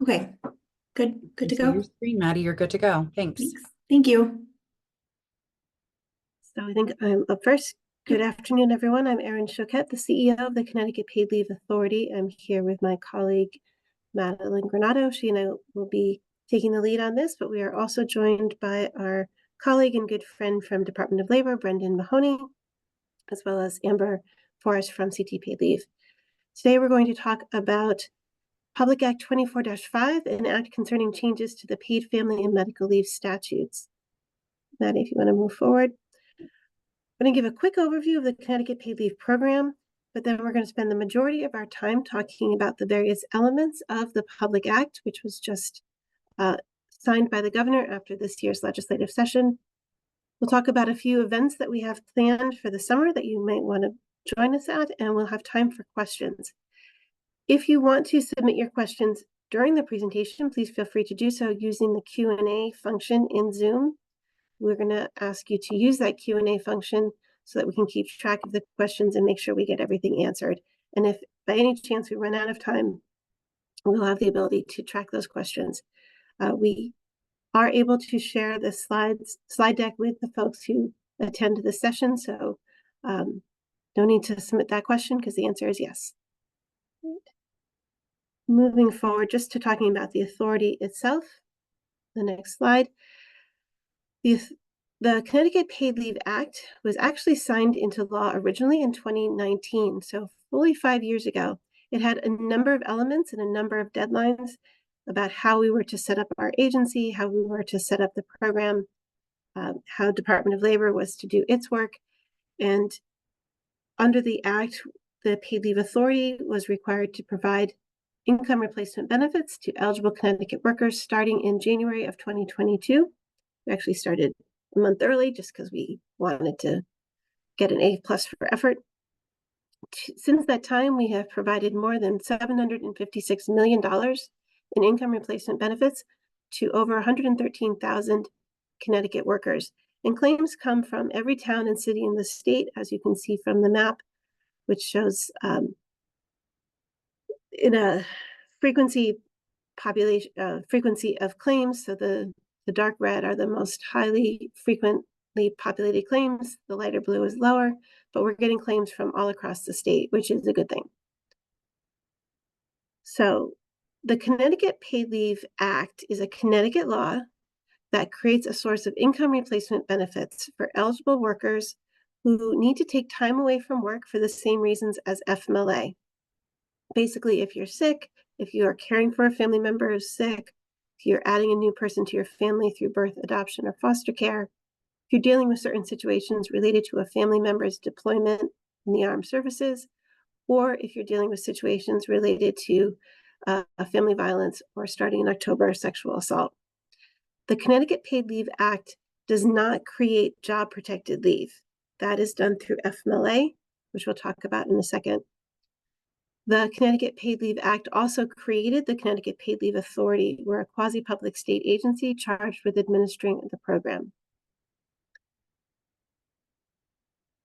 Okay, good to See go. your screen, Maddie. You're good to go. Thanks. Thanks. Thank you. So I think I'm up first. Good afternoon, everyone. I'm Erin Choquette, the CEO of the Connecticut Paid Leave Authority. I'm here with my colleague, Madeline Granato. She and I will be taking the lead on this, but we are also joined by our colleague and good friend from Department of Labor, Brendan Mahoney, as well as Amber Forrest from CT Paid Leave. Today, we're going to talk about Public Act 24-5, an act concerning changes to the paid family and medical leave statutes. Maddie, if you want to move forward. I'm going to give a quick overview of the Connecticut Paid Leave Program, but then we're going to spend the majority of our time talking about the various elements of the Public Act, which was just signed by the governor after this year's legislative session. We'll talk about a few events that we have planned for the summer that you might want to join us at, and we'll have time for questions. If you want to submit your questions during the presentation, please feel free to do so using the Q&A function in Zoom. We're going to ask you to use that Q&A function so that we can keep track of the questions and make sure we get everything answered. And if by any chance we run out of time, we'll have the ability to track those questions. We are able to share the slide deck with the folks who attend the session, so no need to submit that question because the answer is yes. Moving forward, just to talking about the authority itself, the next slide. The Connecticut Paid Leave Act was actually signed into law originally in 2019, so fully 5 years ago. It had a number of elements and a number of deadlines about how we were to set up our agency, how we were to set up the program, how Department of Labor was to do its work. And under the act, the Paid Leave Authority was required to provide income replacement benefits to eligible Connecticut workers starting in January of 2022. We actually started a month early just because we wanted to get an A+ for effort. Since that time, we have provided more than $756 million in income replacement benefits to over 113,000 Connecticut workers. And claims come from every town and city in the state, as you can see from the map, which shows in a frequency of claims. So the dark red are the most highly frequently populated claims. The lighter blue is lower, but we're getting claims from all across the state, which is a good thing. So the Connecticut Paid Leave Act is a Connecticut law that creates a source of income replacement benefits for eligible workers who need to take time away from work for the same reasons as FMLA. Basically, if you're sick, if you are caring for a family member who's sick, if you're adding a new person to your family through birth, adoption, or foster care, if you're dealing with certain situations related to a family member's deployment in the armed services, or if you're dealing with situations related to a family violence or starting in October, sexual assault. The Connecticut Paid Leave Act does not create job protected leave. That is done through FMLA, which we'll talk about in a second. The Connecticut Paid Leave Act also created the Connecticut Paid Leave Authority. We're a quasi-public state agency charged with administering the program.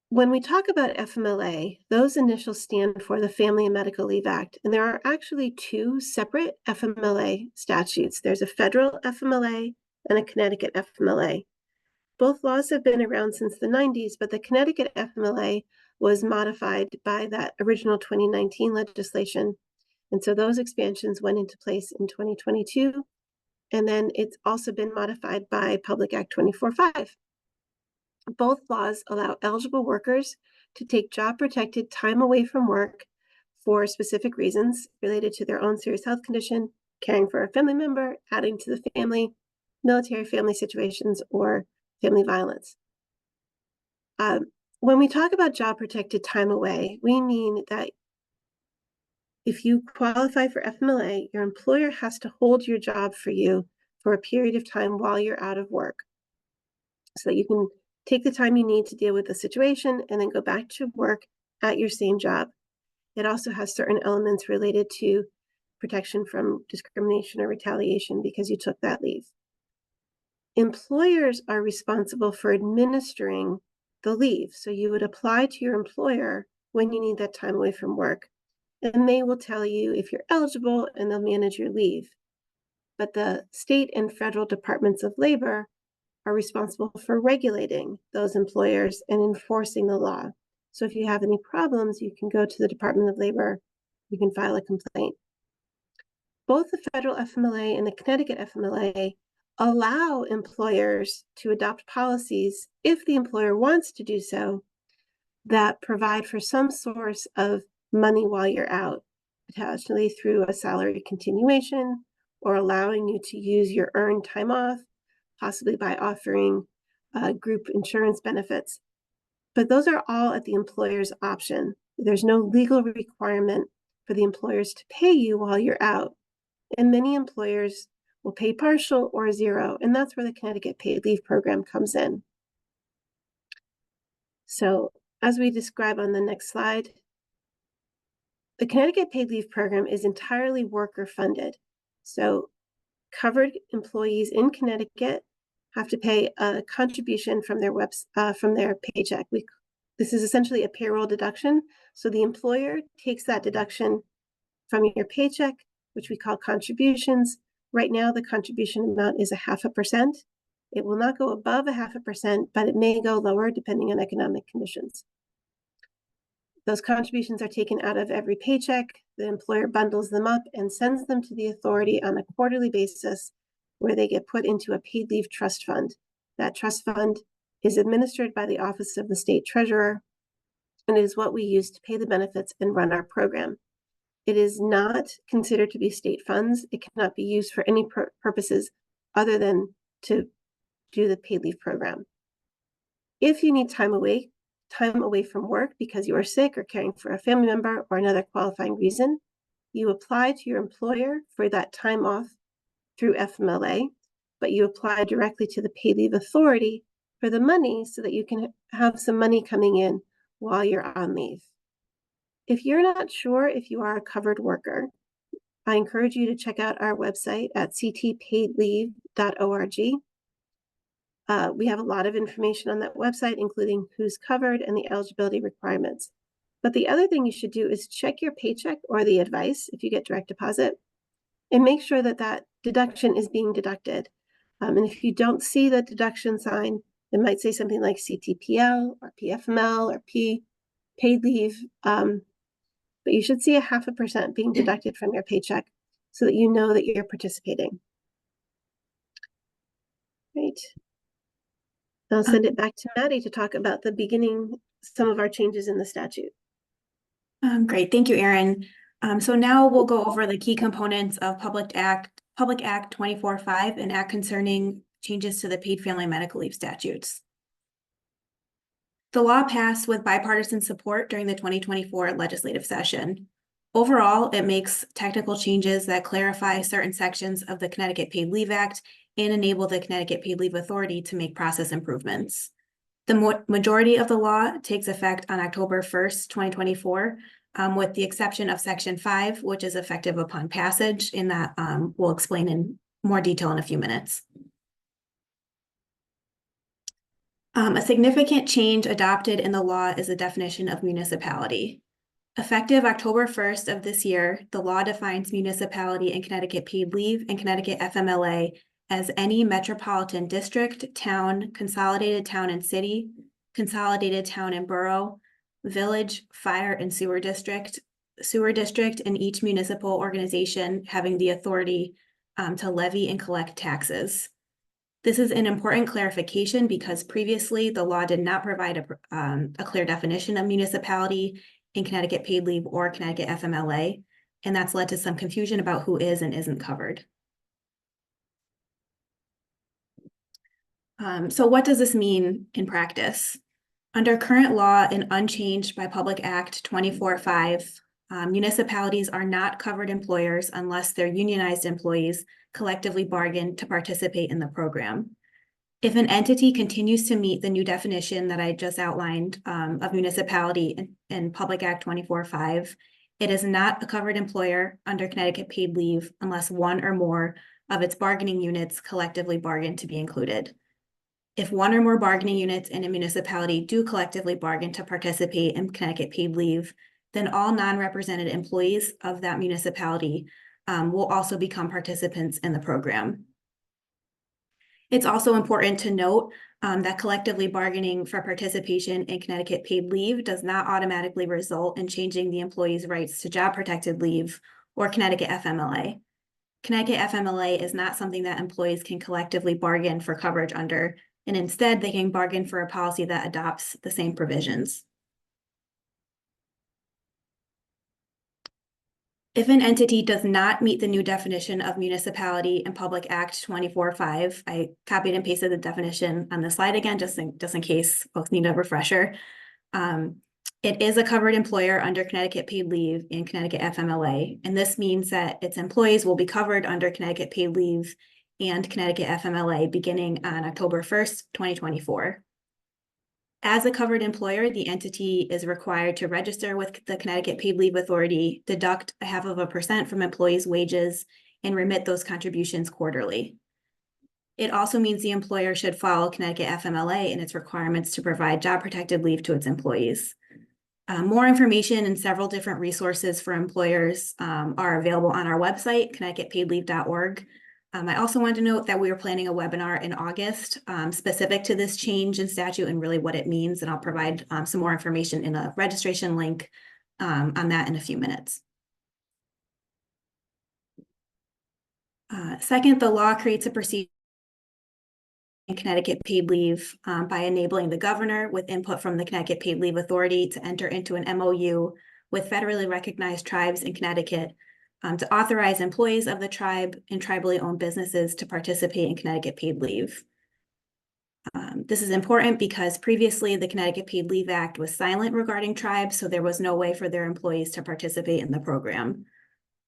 When we talk about FMLA, those initials stand for the Family and Medical Leave Act, and there are actually two separate FMLA statutes. There's a federal FMLA and a Connecticut FMLA. Both laws have been around since the 90s, but the Connecticut FMLA was modified by that original 2019 legislation. And so those expansions went into place in 2022. And then it's also been modified by Public Act 24-5. Both laws allow eligible workers to take job-protected time away from work for specific reasons related to their own serious health condition, caring for a family member, adding to the family, military family situations, or family violence. When we talk about job-protected time away, we mean that if you qualify for FMLA, your employer has to hold your job for you for a period of time while you're out of work, so that you can take the time you need to deal with the situation and then go back to work at your same job. It also has certain elements related to protection from discrimination or retaliation because you took that leave. Employers are responsible for administering the leave. So you would apply to your employer when you need that time away from work, and they will tell you if you're eligible and they'll manage your leave. but the state and federal departments of labor are responsible for regulating those employers and enforcing the law. So if you have any problems, you can go to the Department of Labor, you can file a complaint. Both the federal FMLA and the Connecticut FMLA allow employers to adopt policies, if the employer wants to do so, that provide for some source of money while you're out, potentially through a salary continuation or allowing you to use your earned time off, possibly by offering group insurance benefits. But those are all at the employer's option. There's no legal requirement for the employers to pay you while you're out. And many employers will pay partial or zero, and that's where the Connecticut Paid Leave Program comes in. So as we describe on the next slide, the Connecticut Paid Leave Program is entirely worker funded. So covered employees in Connecticut have to pay a contribution from their paycheck. This is essentially a payroll deduction. So the employer takes that deduction from your paycheck, which we call contributions. Right now, the contribution amount is 0.5%. It will not go above 0.5%, but it may go lower depending on economic conditions. Those contributions are taken out of every paycheck. The employer bundles them up and sends them to the authority on a quarterly basis, where they get put into a paid leave trust fund. That trust fund is administered by the Office of the State Treasurer, and it is what we use to pay the benefits and run our program. It is not considered to be state funds. It cannot be used for any purposes other than to do the paid leave program. If you need time away from work because you are sick or caring for a family member or another qualifying reason, you apply to your employer for that time off through FMLA, but you apply directly to the Paid Leave Authority for the money so that you can have some money coming in while you're on leave. If you're not sure if you are a covered worker, I encourage you to check out our website at ctpaidleave.org. We have a lot of information on that website, including who's covered and the eligibility requirements. But the other thing you should do is check your paycheck or the advice if you get direct deposit, and make sure that that deduction is being deducted. And if you don't see the deduction sign, it might say something like CTPL or PFML or paid leave. But you should see 0.5% being deducted from your paycheck so that you know that you're participating. Right. I'll send it back to Maddie to talk about the beginning, some of our changes in the statute. Great, thank you, Erin. So now we'll go over the key components of Public Act 24.5, an act concerning changes to the paid family medical leave statutes. The law passed with bipartisan support during the 2024 legislative session. Overall, it makes technical changes that clarify certain sections of the Connecticut Paid Leave Act and enable the Connecticut Paid Leave Authority to make process improvements. The majority of the law takes effect on October 1st, 2024, with the exception of Section 5, which is effective upon passage, and that we'll explain in more detail in a few minutes. A significant change adopted in the law is the definition of municipality. Effective October 1st of this year, the law defines municipality in Connecticut Paid Leave and Connecticut FMLA as any metropolitan district, town, consolidated town and city, consolidated town and borough, village, fire, and sewer district in each municipal organization having the authority to levy and collect taxes. This is an important clarification because previously the law did not provide a clear definition of municipality in Connecticut Paid Leave or Connecticut FMLA, and that's led to some confusion about who is and isn't covered. So what does this mean in practice? Under current law and unchanged by Public Act 24.5, municipalities are not covered employers unless their unionized employees collectively bargain to participate in the program. If an entity continues to meet the new definition that I just outlined of municipality in Public Act 24.5, it is not a covered employer under Connecticut Paid Leave unless one or more of its bargaining units collectively bargain to be included. If one or more bargaining units in a municipality do collectively bargain to participate in Connecticut Paid Leave, then all non-represented employees of that municipality will also become participants in the program. It's also important to note that collectively bargaining for participation in Connecticut paid leave does not automatically result in changing the employee's rights to job protected leave or Connecticut FMLA. Connecticut FMLA is not something that employees can collectively bargain for coverage under, and instead they can bargain for a policy that adopts the same provisions. If an entity does not meet the new definition of municipality in Public Act 24.5, I copied and pasted the definition on the slide again, just in case folks need a refresher. It is a covered employer under Connecticut paid leave and Connecticut FMLA, and this means that its employees will be covered under Connecticut paid leave and Connecticut FMLA beginning on October 1st, 2024. As a covered employer, the entity is required to register with the Connecticut Paid Leave Authority, deduct 0.5% from employees' wages, and remit those contributions quarterly. It also means the employer should follow Connecticut FMLA and its requirements to provide job protected leave to its employees. More information and several different resources for employers are available on our website, connecticutpaidleave.org. I also wanted to note that we are planning a webinar in August specific to this change in statute and really what it means, and I'll provide some more information in a registration link on that in a few minutes. Second, the law creates a procedure in Connecticut paid leave by enabling the governor with input from the Connecticut Paid Leave Authority to enter into an MOU with federally recognized tribes in Connecticut to authorize employees of the tribe and tribally owned businesses to participate in Connecticut paid leave. This is important because previously the Connecticut Paid Leave Act was silent regarding tribes, so there was no way for their employees to participate in the program.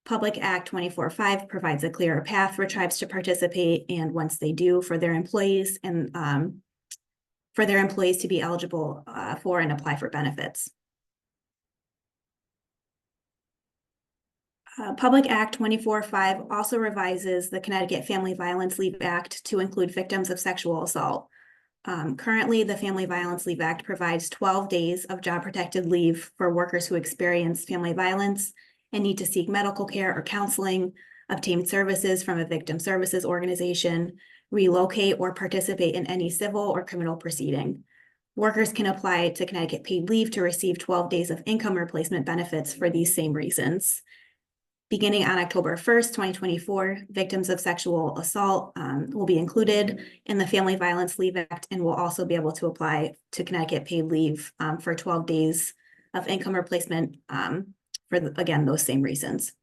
Public Act 24.5 provides a clearer path for tribes to participate, and once they do, for their employees and for their employees to be eligible for and apply for benefits. Public Act 24.5 also revises the Connecticut Family Violence Leave Act to include victims of sexual assault. Currently, the Family Violence Leave Act provides 12 days of job protected leave for workers who experience family violence and need to seek medical care or counseling, obtain services from a victim services organization, relocate or participate in any civil or criminal proceeding. Workers can apply to Connecticut paid leave to receive 12 days of income replacement benefits for these same reasons. Beginning on October 1st, 2024, victims of sexual assault will be included in the Family Violence Leave Act and will also be able to apply to Connecticut paid leave for 12 days of income replacement for, again, those same reasons.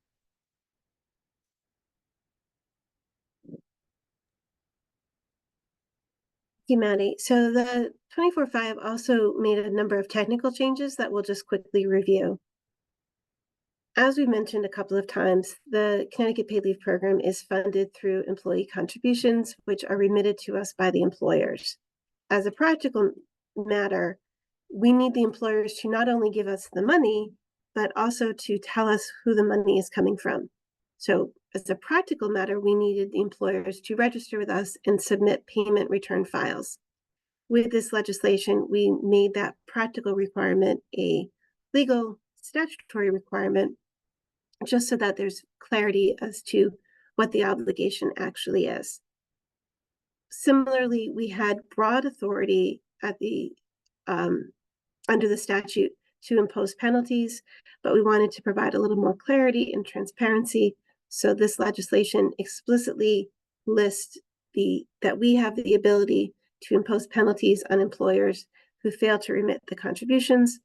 Thank you, Maddie. So the 24.5 also made a number of technical changes that we'll just quickly review. As we mentioned a couple of times, the Connecticut Paid Leave Program is funded through employee contributions, which are remitted to us by the employers. As a practical matter, we need the employers to not only give us the money, but also to tell us who the money is coming from. So as a practical matter, we needed the employers to register with us and submit payment return files. With this legislation, we made that practical requirement a legal statutory requirement, just so that there's clarity as to what the obligation actually is. Similarly, we had broad authority at the under the statute to impose penalties, but we wanted to provide a little more clarity and transparency. So this legislation explicitly lists that we have the ability to impose penalties on employers who fail to remit the contributions,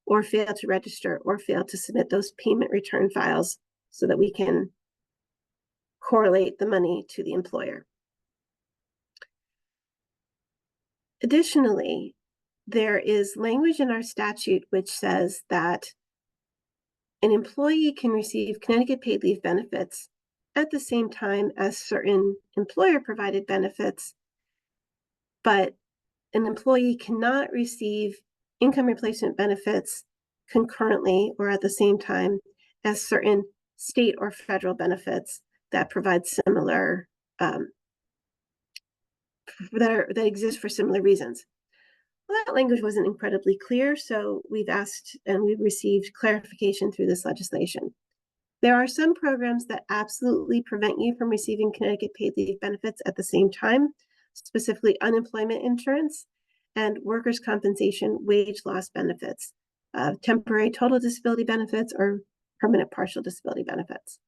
or fail to register, or fail to submit those payment return files so that we can correlate the money to the employer. Additionally, there is language in our statute which says that an employee can receive Connecticut paid leave benefits at the same time as certain employer-provided benefits, but an employee cannot receive income replacement benefits concurrently or at the same time as certain state or federal benefits that provide similar, that exist for similar reasons. Well, that language wasn't incredibly clear, so we've asked and we've received clarification through this legislation. There are some programs that absolutely prevent you from receiving Connecticut paid leave benefits at the same time, specifically unemployment insurance and workers' compensation wage loss benefits, temporary total disability benefits, or permanent partial disability benefits.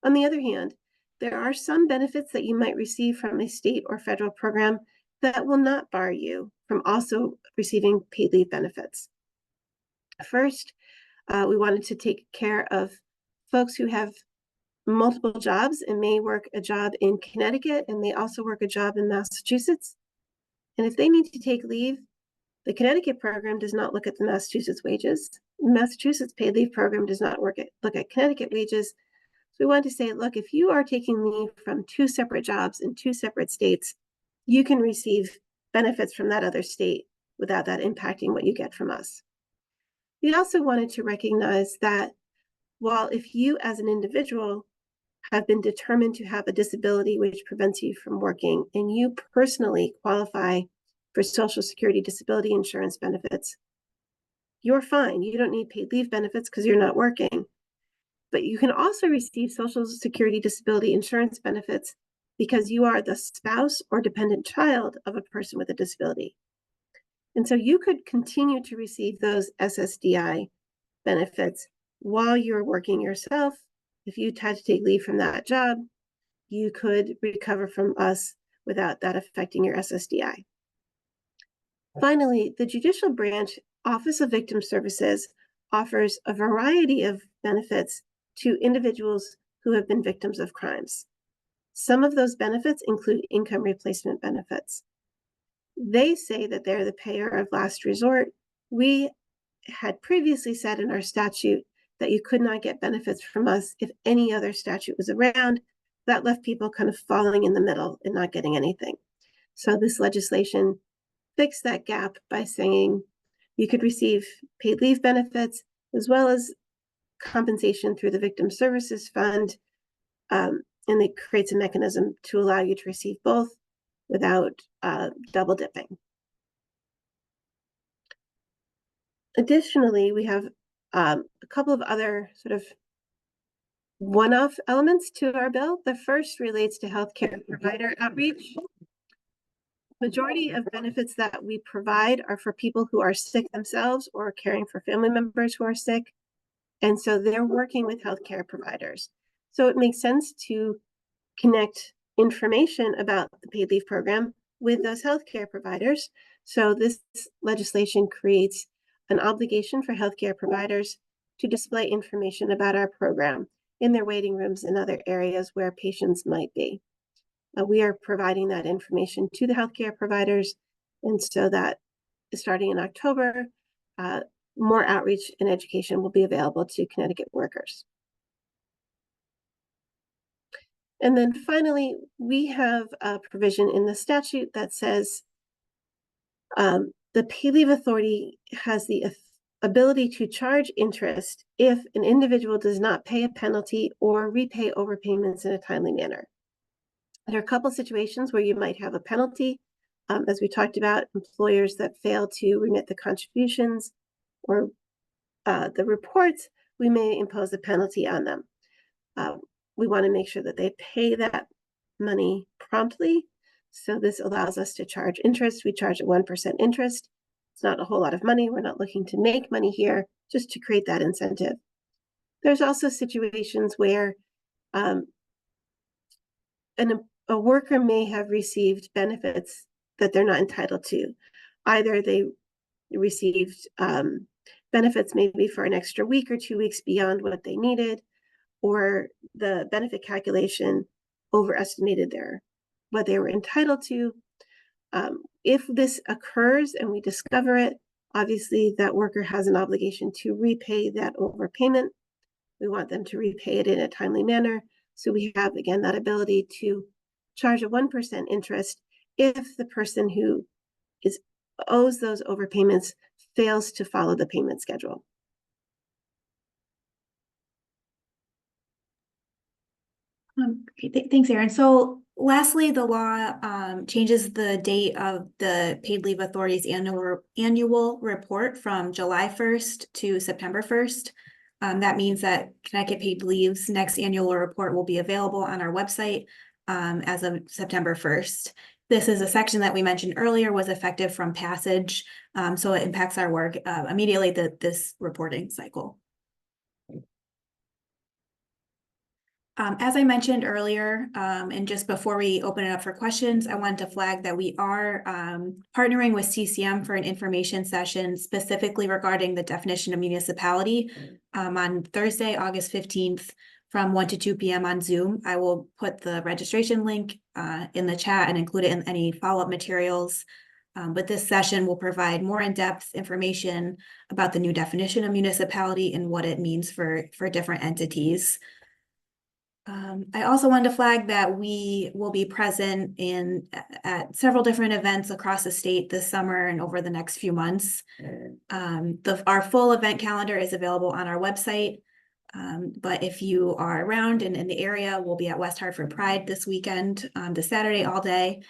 On the other hand, there are some benefits that you might receive from a state or federal program that will not bar you from also receiving paid leave benefits. First, we wanted to take care of folks who have multiple jobs and may work a job in Connecticut and may also work a job in Massachusetts. And if they need to take leave, the Connecticut program does not look at the Massachusetts wages. The Massachusetts paid leave program does not look at Connecticut wages. So we wanted to say, look, if you are taking leave from 2 separate jobs in 2 separate states, you can receive benefits from that other state without that impacting what you get from us. We also wanted to recognize that while if you as an individual have been determined to have a disability which prevents you from working and you personally qualify for Social Security disability insurance benefits, you're fine. You don't need paid leave benefits because you're not working. But you can also receive Social Security disability insurance benefits because you are the spouse or dependent child of a person with a disability. And so you could continue to receive those SSDI benefits while you're working yourself. If you had to take leave from that job, you could recover from us without that affecting your SSDI. Finally, the Judicial Branch Office of Victim Services offers a variety of benefits to individuals who have been victims of crimes. Some of those benefits include income replacement benefits. They say that they're the payer of last resort. We had previously said in our statute that you could not get benefits from us if any other statute was around. That left people kind of falling in the middle and not getting anything. So this legislation fixed that gap by saying you could receive paid leave benefits as well as compensation through the Victim Services Fund, and it creates a mechanism to allow you to receive both without double dipping. Additionally, we have a couple of other sort of one-off elements to our bill. The first relates to healthcare provider outreach. Majority of benefits that we provide are for people who are sick themselves or caring for family members who are sick. And so they're working with healthcare providers. So it makes sense to connect information about the paid leave program with those healthcare providers. So this legislation creates an obligation for healthcare providers to display information about our program in their waiting rooms and other areas where patients might be. We are providing that information to the healthcare providers, and so that starting in October, more outreach and education will be available to Connecticut workers. And then finally, we have a provision in the statute that says the Paid Leave Authority has the ability to charge interest if an individual does not pay a penalty or repay overpayments in a timely manner. There are a couple situations where you might have a penalty, as we talked about, employers that fail to remit the contributions or the reports, we may impose a penalty on them. We want to make sure that they pay that money promptly. So this allows us to charge interest. We charge a 1% interest. It's not a whole lot of money. We're not looking to make money here, just to create that incentive. There's also situations where a worker may have received benefits that they're not entitled to. Either they received benefits maybe for an extra week or 2 weeks beyond what they needed, or the benefit calculation overestimated what they were entitled to. If this occurs and we discover it, obviously that worker has an obligation to repay that overpayment. We want them to repay it in a timely manner. So we have, again, that ability to charge a 1% interest if the person who owes those overpayments fails to follow the payment schedule. Thanks, Erin. So lastly, the law changes the date of the Paid Leave Authority's annual report from July 1st to September 1st. That means that Connecticut Paid Leave's next annual report will be available on our website as of September 1st. This is a section that we mentioned earlier was effective from passage, so it impacts our work immediately this reporting cycle. As I mentioned earlier, and just before we open it up for questions, I wanted to flag that we are partnering with CCM for an information session specifically regarding the definition of municipality on Thursday, August 15th from 1 to 2 p.m. on Zoom. I will put the registration link in the chat and include it in any follow-up materials. But this session will provide more in-depth information about the new definition of municipality and what it means for different entities. I also wanted to flag that we will be present at several different events across the state this summer and over the next few months. Our full event calendar is available on our website. But if you are around and in the area, we'll be at West Hartford Pride this weekend, this Saturday all day.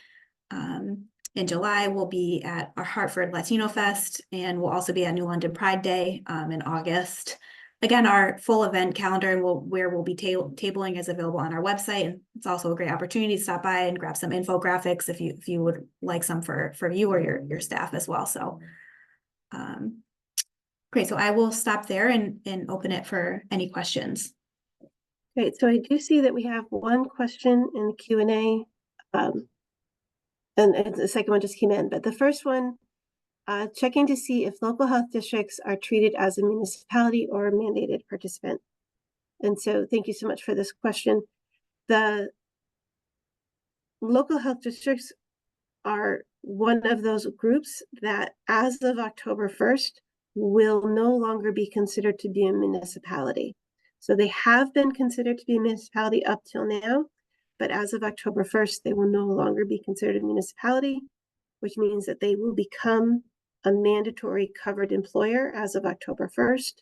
In July, we'll be at our Hartford Latino Fest, and we'll also be at New London Pride Day in August. Again, our full event calendar and where we'll be tabling is available on our website. And it's also a great opportunity to stop by and grab some infographics if you would like some for you or your staff as well. So great. So I will stop there and open it for any questions. Great. So I do see that we have one question in the Q&A, and the second one just came in. But the first one, checking to see if local health districts are treated as a municipality or a mandated participant. And so thank you so much for this question. The local health districts are one of those groups that as of October 1st will no longer be considered to be a municipality. So they have been considered to be a municipality up till now, but as of October 1st, they will no longer be considered a municipality, which means that they will become a mandatory covered employer as of October 1st.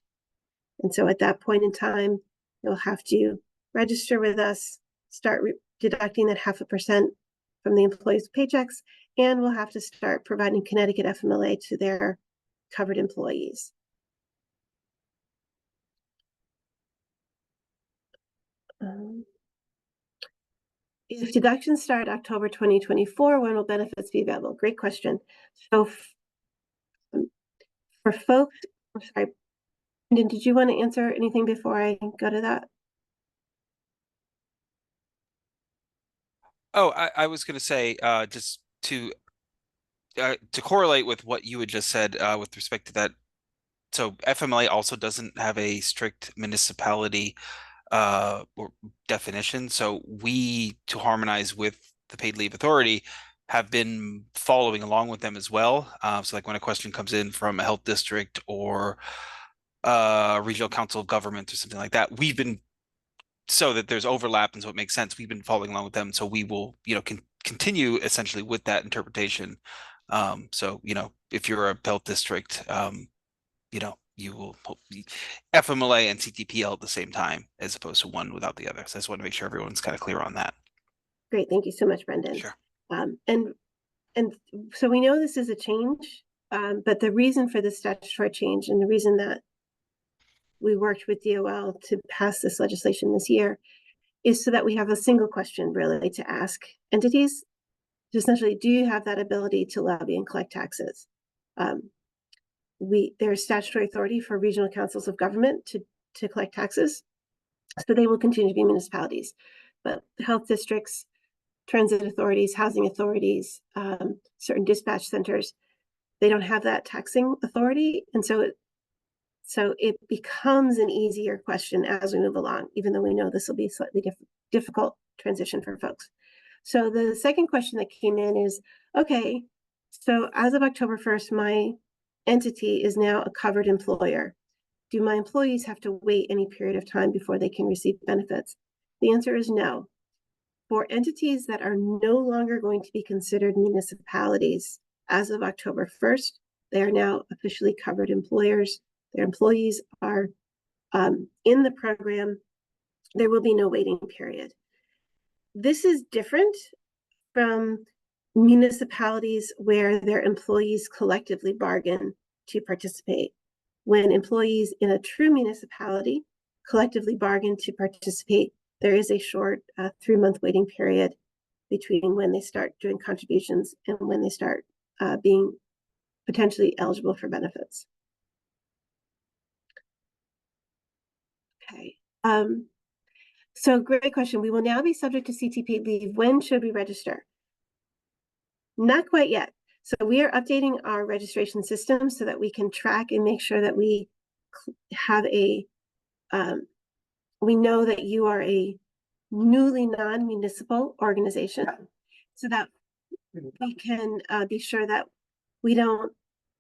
And so at that point in time, you'll have to register with us, start deducting that 0.5% from the employees' paychecks, and we'll have to start providing Connecticut FMLA to their covered employees. If deductions start October 2024, when will benefits be available? Great question. So for folks, I'm sorry, Brendan, did you want to answer anything before I go to that? Oh, I was going to say, just to correlate with what you had just said with respect to that. So FMLA also doesn't have a strict municipality definition. So we, to harmonize with the Paid Leave Authority, have been following along with them as well. So like when a question comes in from a health district or regional council of government or something like that, we've been, so that there's overlap and so it makes sense, we've been following along with them. So we will, continue essentially with that interpretation. So, if you're a health district, you will FMLA and CTPL at the same time, as opposed to one without the other. So I just want to make sure everyone's kind of clear on that. Great, thank you so much, Brendan. Sure. And so we know this is a change, but the reason for the statutory change and the reason that we worked with DOL to pass this legislation this year is so that we have a single question really to ask entities. Essentially, do you have that ability to levy and collect taxes? There's statutory authority for regional councils of government to collect taxes, so they will continue to be municipalities. But health districts, transit authorities, housing authorities, certain dispatch centers, they don't have that taxing authority, and so it becomes an easier question as we move along, even though we know this will be a slightly difficult transition for folks. So the second question that came in is, okay, so as of October 1st, my entity is now a covered employer. Do my employees have to wait any period of time before they can receive benefits? The answer is no. For entities that are no longer going to be considered municipalities as of October 1st, they are now officially covered employers. Their employees are in the program. There will be no waiting period. This is different from municipalities where their employees collectively bargain to participate. when employees in a true municipality collectively bargain to participate, there is a short 3-month waiting period between when they start doing contributions and when they start being potentially eligible for benefits. Okay. So great question. We will now be subject to CT paid leave. When should we register? Not quite yet. So we are updating our registration system so that we can track and make sure that we have a, we know that you are a newly non-municipal organization, so that we can be sure that we don't,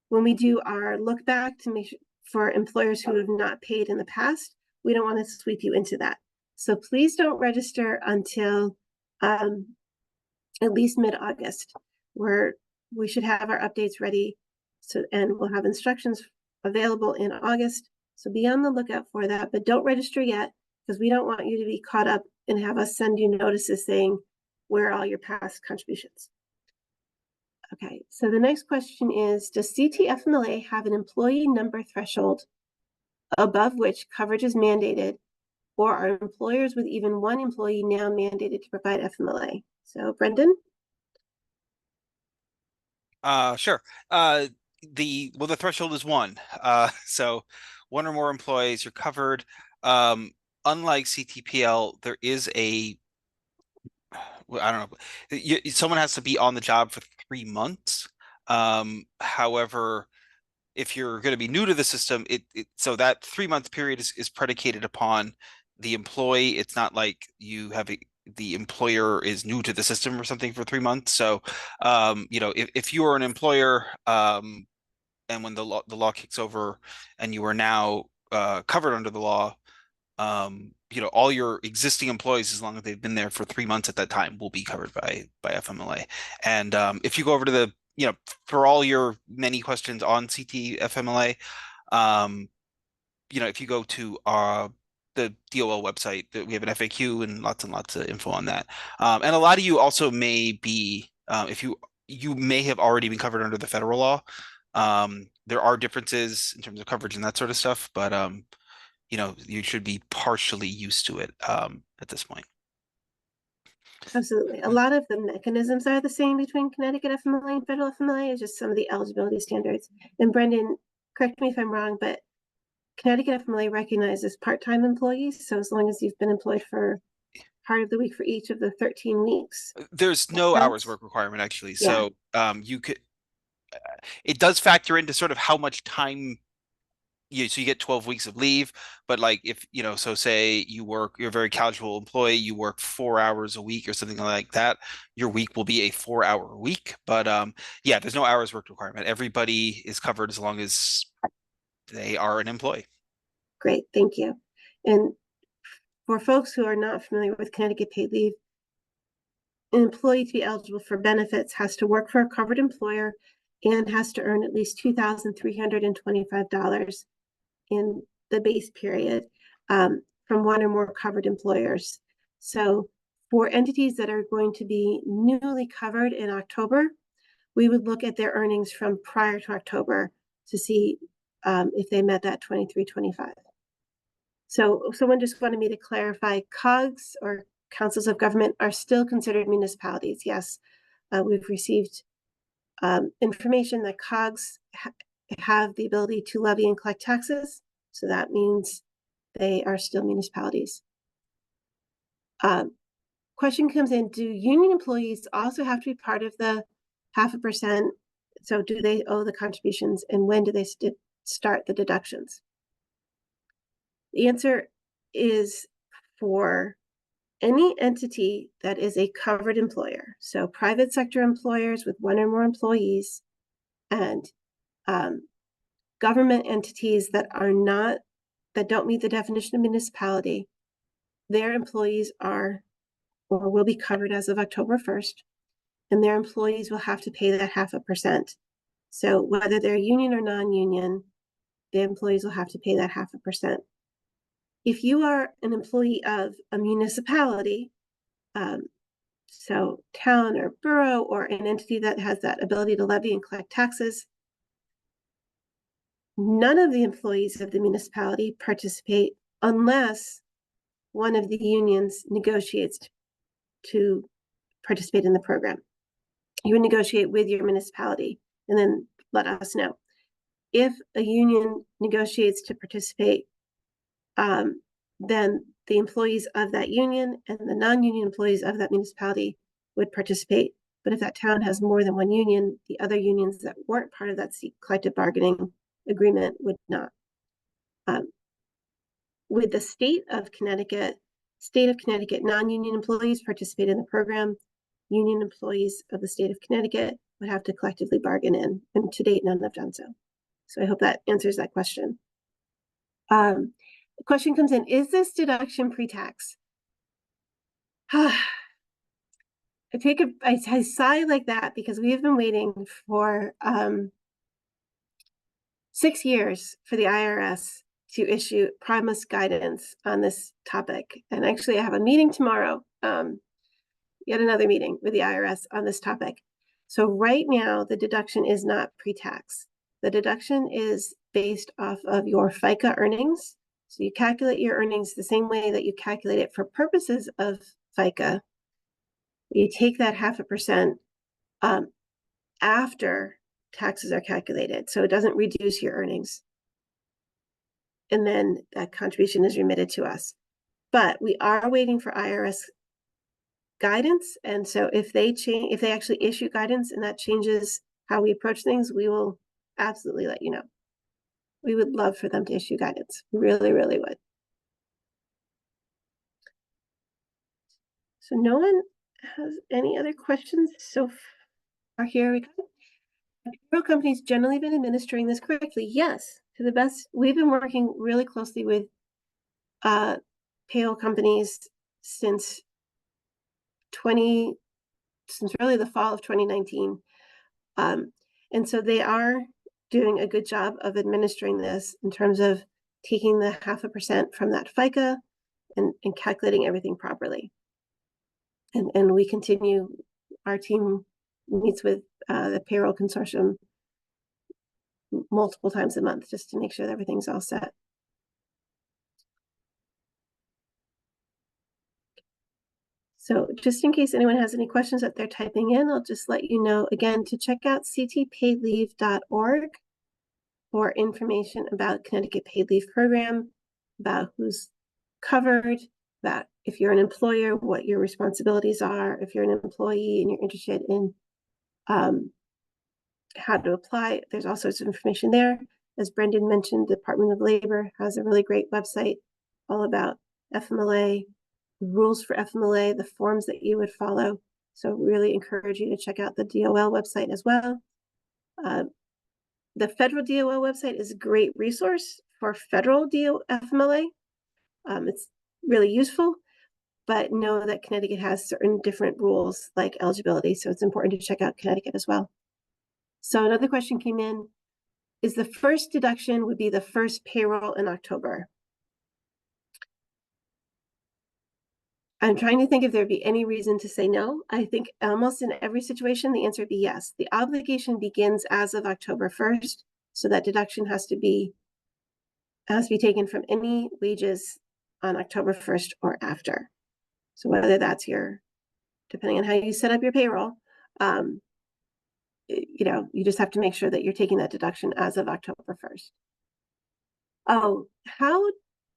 when we do our look back to make sure for employers who have not paid in the past, we don't want to sweep you into that. So please don't register until at least mid-August, where we should have our updates ready. So, and we'll have instructions available in August. So be on the lookout for that, but don't register yet, because we don't want you to be caught up and have us send you notices saying where are all your past contributions. Okay, so the next question is, does CTFMLA have an employee number threshold above which coverage is mandated, or are employers with even one employee now mandated to provide FMLA? So Brendan? Sure. The threshold is 1. So 1 or more employees, you're covered. Unlike CTPL, there is I don't know, someone has to be on the job for 3 months. However, if you're going to be new to the system, so that 3-month period is predicated upon the employee. It's not like you have the employer is new to the system or something for 3 months. So, if you are an employer, and when the law kicks over and you are now covered under the law, all your existing employees, as long as they've been there for 3 months at that time, will be covered by FMLA. And if you go over to the, for all your many questions on CT FMLA, if you go to the DOL website, we have an FAQ and lots of info on that. And a lot of you also may be, if you may have already been covered under the federal law. There are differences in terms of coverage and that sort of stuff, but you should be partially used to it at this point. Absolutely. A lot of the mechanisms are the same between Connecticut FMLA and federal FMLA. It's just some of the eligibility standards. And Brendan, correct me if I'm wrong, but Connecticut FMLA recognizes part-time employees. So as long as you've been employed for part of the week for each of the 13 weeks. There's no hours work requirement, actually. So you could, it does factor into sort of how much time so you get 12 weeks of leave, but like if, so say you're a very casual employee, you work 4 hours a week or something like that, your week will be a 4-hour week. But yeah, there's no hours work requirement. Everybody is covered as long as they are an employee. Great, thank you. And for folks who are not familiar with Connecticut paid leave, an employee to be eligible for benefits has to work for a covered employer and has to earn at least $2,325 in the base period from 1 or more covered employers. So for entities that are going to be newly covered in October, we would look at their earnings from prior to October to see if they met that 2325. So someone just wanted me to clarify, COGS or councils of government are still considered municipalities. Yes, we've received information that COGS have the ability to levy and collect taxes. So that means they are still municipalities. Question comes in, do union employees also have to be part of the 0.5%? So do they owe the contributions, and when do they start the deductions? The answer is for any entity that is a covered employer. So private sector employers with 1 or more employees, and government entities that don't meet the definition of municipality, their employees are or will be covered as of October 1st, and their employees will have to pay that 0.5%. So whether they're union or non-union, the employees will have to pay that 0.5%. If you are an employee of a municipality, so town or borough or an entity that has that ability to levy and collect taxes, none of the employees of the municipality participate unless one of the unions negotiates to participate in the program. You would negotiate with your municipality and then let us know. If a union negotiates to participate, then the employees of that union and the non-union employees of that municipality would participate. But if that town has more than one union, the other unions that weren't part of that collective bargaining agreement would not. With the state of Connecticut, non-union employees participate in the program. Union employees of the state of Connecticut would have to collectively bargain in, and to date, none have done so. So I hope that answers that question. The question comes in, is this deduction pre-tax? I sigh like that because we have been waiting for 6 years for the IRS to issue promise guidance on this topic. And actually I have a meeting tomorrow, yet another meeting with the IRS on this topic. So right now the deduction is not pre-tax. The deduction is based off of your FICA earnings. So you calculate your earnings the same way that you calculate it for purposes of FICA. You take that 0.5% after taxes are calculated, so it doesn't reduce your earnings. And then that contribution is remitted to us. But we are waiting for IRS guidance. And so if they actually issue guidance and that changes how we approach things, we will absolutely let you know. We would love for them to issue guidance. Really, really would. So no one has any other questions so far. Here we go. Have payroll companies generally been administering this correctly? Yes, to the best. We've been working really closely with payroll companies since really the fall of 2019. And so they are doing a good job of administering this in terms of taking the 0.5% from that FICA and calculating everything properly. And we continue, our team meets with the payroll consortium multiple times a month just to make sure that everything's all set. So just in case anyone has any questions that they're typing in, I'll just let you know again to check out ctpaidleave.org for information about Connecticut Paid Leave Program, about who's covered, about if you're an employer, what your responsibilities are, if you're an employee and you're interested in how to apply. There's all sorts of information there. As Brendan mentioned, the Department of Labor has a really great website all about FMLA, rules for FMLA, the forms that you would follow. So really encourage you to check out the DOL website as well. The federal DOL website is a great resource for federal FMLA. It's really useful, but know that Connecticut has certain different rules like eligibility. So it's important to check out Connecticut as well. So another question came in, is the first deduction would be the first payroll in October? I'm trying to think if there'd be any reason to say no. I think almost in every situation, the answer would be yes. The obligation begins as of October 1st. So that deduction has to be taken from any wages on October 1st or after. So whether that's depending on how you set up your payroll, you just have to make sure that you're taking that deduction as of October 1st. Oh, how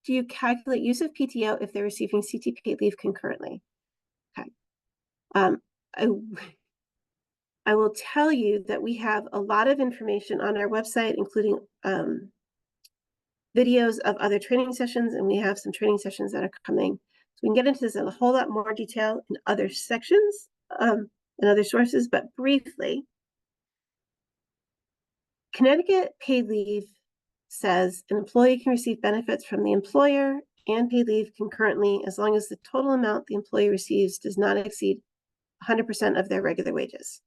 do you calculate use of PTO if they're receiving CT paid leave concurrently? Okay. I will tell you that we have a lot of information on our website, including videos of other training sessions, and we have some training sessions that are coming. So we can get into this in a whole lot more detail in other sections and other sources, but briefly, Connecticut Paid Leave says an employee can receive benefits from the employer and paid leave concurrently as long as the total amount the employee receives does not exceed 100% of their regular wages.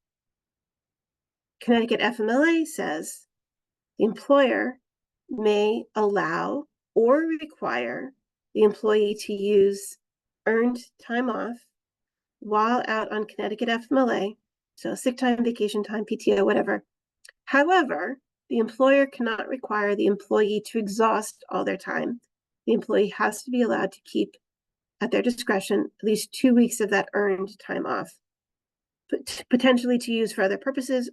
Connecticut FMLA says the employer may allow or require the employee to use earned time off while out on Connecticut FMLA, so sick time, vacation time, PTO, whatever. However, the employer cannot require the employee to exhaust all their time. The employee has to be allowed to keep, at their discretion, at least 2 weeks of that earned time off, but potentially to use for other purposes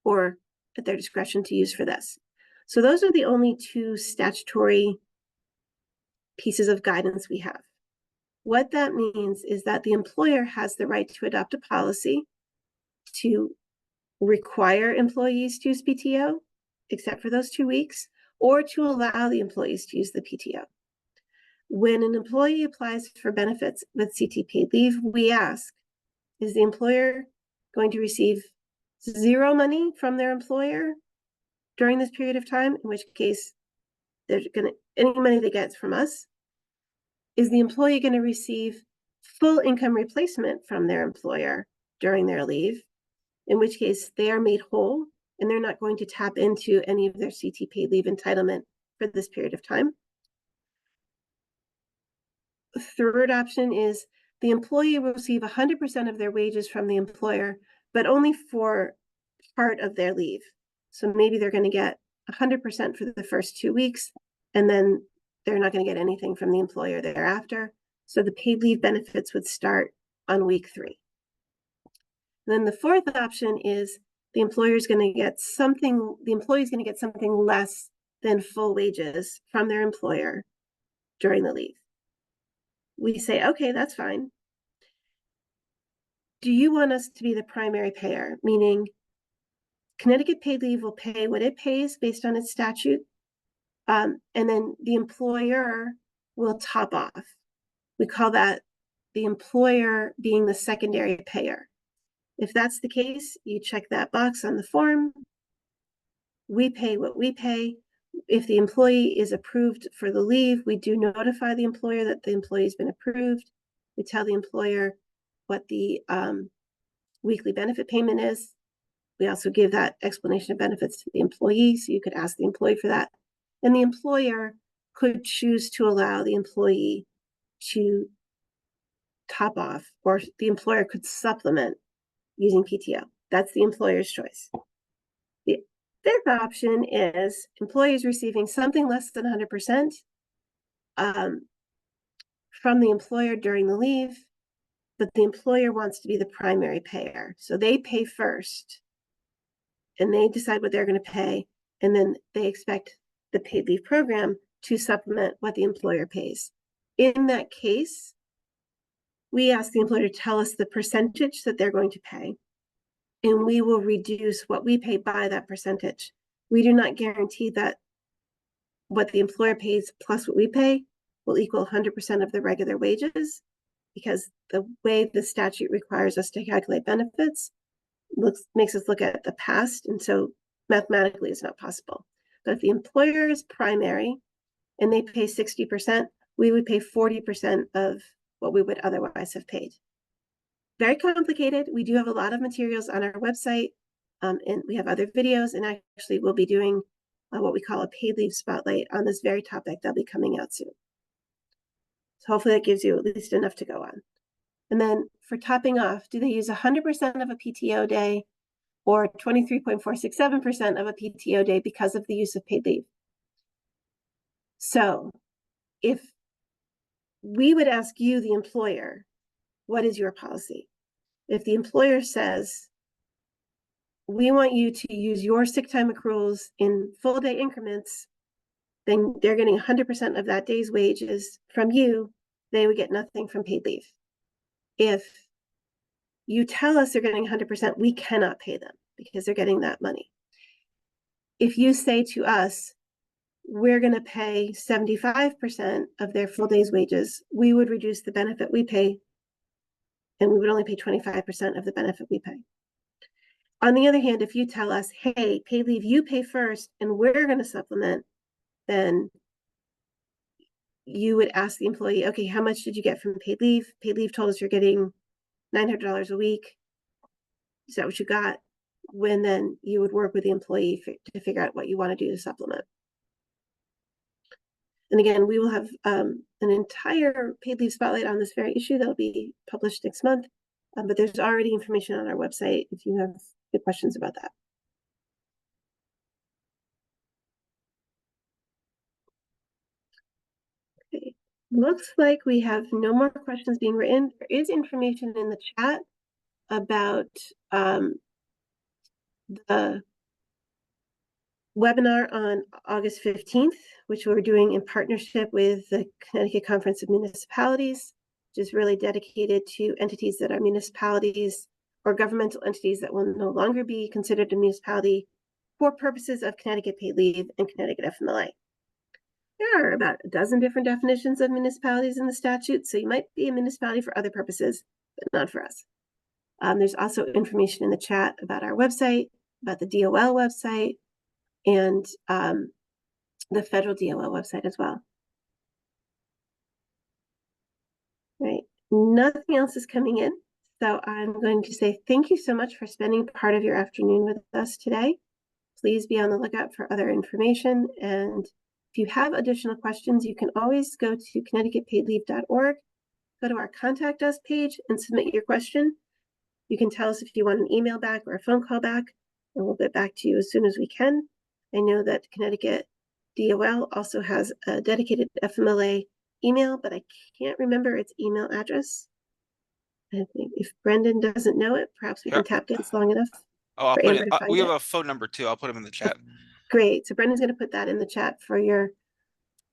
or at their discretion to use for this. So those are the only two statutory pieces of guidance we have. What that means is that the employer has the right to adopt a policy to require employees to use PTO, except for those 2 weeks, or to allow the employees to use the PTO. When an employee applies for benefits with CT paid leave, we ask, is the employer going to receive zero money from their employer during this period of time, in which case they're gonna, any money they get from us? Is the employee going to receive full income replacement from their employer during their leave, in which case they are made whole and they're not going to tap into any of their CT paid leave entitlement for this period of time? The third option is the employee will receive 100% of their wages from the employer, but only for part of their leave. So maybe they're going to get 100% for the first 2 weeks, and then they're not going to get anything from the employer thereafter. So the paid leave benefits would start on week 3. And then the fourth option is the employer is going to get something, the employee is going to get something less than full wages from their employer during the leave. We say, okay, that's fine. Do you want us to be the primary payer? Meaning Connecticut paid leave will pay what it pays based on its statute. And then the employer will top off. We call that the employer being the secondary payer. If that's the case, you check that box on the form. We pay what we pay. If the employee is approved for the leave, we do notify the employer that the employee has been approved. We tell the employer what the weekly benefit payment is. We also give that explanation of benefits to the employee, so you could ask the employee for that. And the employer could choose to allow the employee to top off, or the employer could supplement using PTO. That's the employer's choice. The fifth option is employees receiving something less than 100% from the employer during the leave, but the employer wants to be the primary payer. So they pay first, and they decide what they're going to pay, and then they expect the paid leave program to supplement what the employer pays. In that case, we ask the employer to tell us the percentage that they're going to pay, and we will reduce what we pay by that percentage. We do not guarantee that what the employer pays plus what we pay will equal 100% of the regular wages, because the way the statute requires us to calculate benefits makes us look at the past, and so mathematically it's not possible. But if the employer is primary and they pay 60%, we would pay 40% of what we would otherwise have paid. Very complicated. We do have a lot of materials on our website, and we have other videos, and actually we'll be doing what we call a paid leave spotlight on this very topic. That'll be coming out soon. So hopefully that gives you at least enough to go on. And then for topping off, do they use 100% of a PTO day or 23.467% of a PTO day because of the use of paid leave? So if we would ask you, the employer, what is your policy? If the employer says, we want you to use your sick time accruals in full day increments, then they're getting 100% of that day's wages from you. They would get nothing from paid leave. If you tell us they're getting 100%, we cannot pay them because they're getting that money. If you say to us, we're going to pay 75% of their full day's wages, we would reduce the benefit we pay, and we would only pay 25% of the benefit we pay. On the other hand, if you tell us, hey, paid leave, you pay first, and we're going to supplement, then you would ask the employee, okay, how much did you get from paid leave? Paid leave told us you're getting $900 a week. Is that what you got? When then you would work with the employee to figure out what you want to do to supplement. And again, we will have an entire paid leave spotlight on this very issue that will be published next month. But there's already information on our website if you have good questions about that. Looks like we have no more questions being written. There is information in the chat about the webinar on August 15th, which we're doing in partnership with the Connecticut Conference of Municipalities, which is really dedicated to entities that are municipalities or governmental entities that will no longer be considered a municipality for purposes of Connecticut paid leave and Connecticut FMLA. There are about a dozen different definitions of municipalities in the statute, so you might be a municipality for other purposes, but not for us. There's also information in the chat about our website, about the DOL website, and the federal DOL website as well. Right, nothing else is coming in, so I'm going to say thank you so much for spending part of your afternoon with us today. Please be on the lookout for other information, and if you have additional questions, you can always go to connecticutpaidleave.org, go to our Contact Us page and submit your question. You can tell us if you want an email back or a phone call back, and we'll get back to you as soon as we can. I know that Connecticut DOL also has a dedicated FMLA email, but I can't remember its email address. I think if Brendan doesn't know it, perhaps we can tap dance long enough. Oh, I'll for put Amber it. to find We have it. a phone number too. I'll put them in the chat. Great. So Brendan's going to put that in the chat for your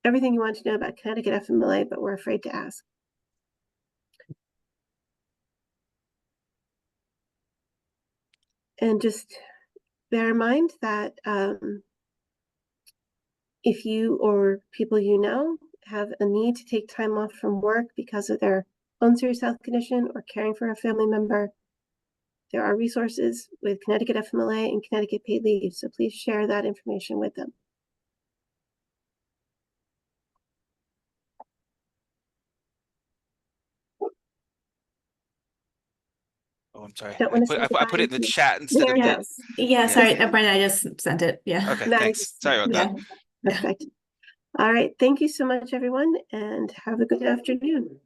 everything you want to know about Connecticut FMLA, but we're afraid to ask. And just bear in mind that if you or people you know have a need to take time off from work because of their own serious health condition or caring for a family member, there are resources with Connecticut FMLA and Connecticut paid leave. So please share that information with them. Oh, I'm sorry. Don't I want to put say I put it in the goodbye. chat instead There of it the. is. Yeah, Yeah. sorry, Brendan, I just sent it. Yeah. Okay, Maddie thanks. just- Sorry about that. Yeah. Perfect. All right. Thank you so much, everyone, and have a good afternoon.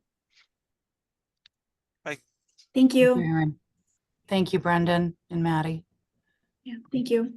Thank Thank you, you. Erin. Thank you, Brendan and Maddie. Yeah, thank you.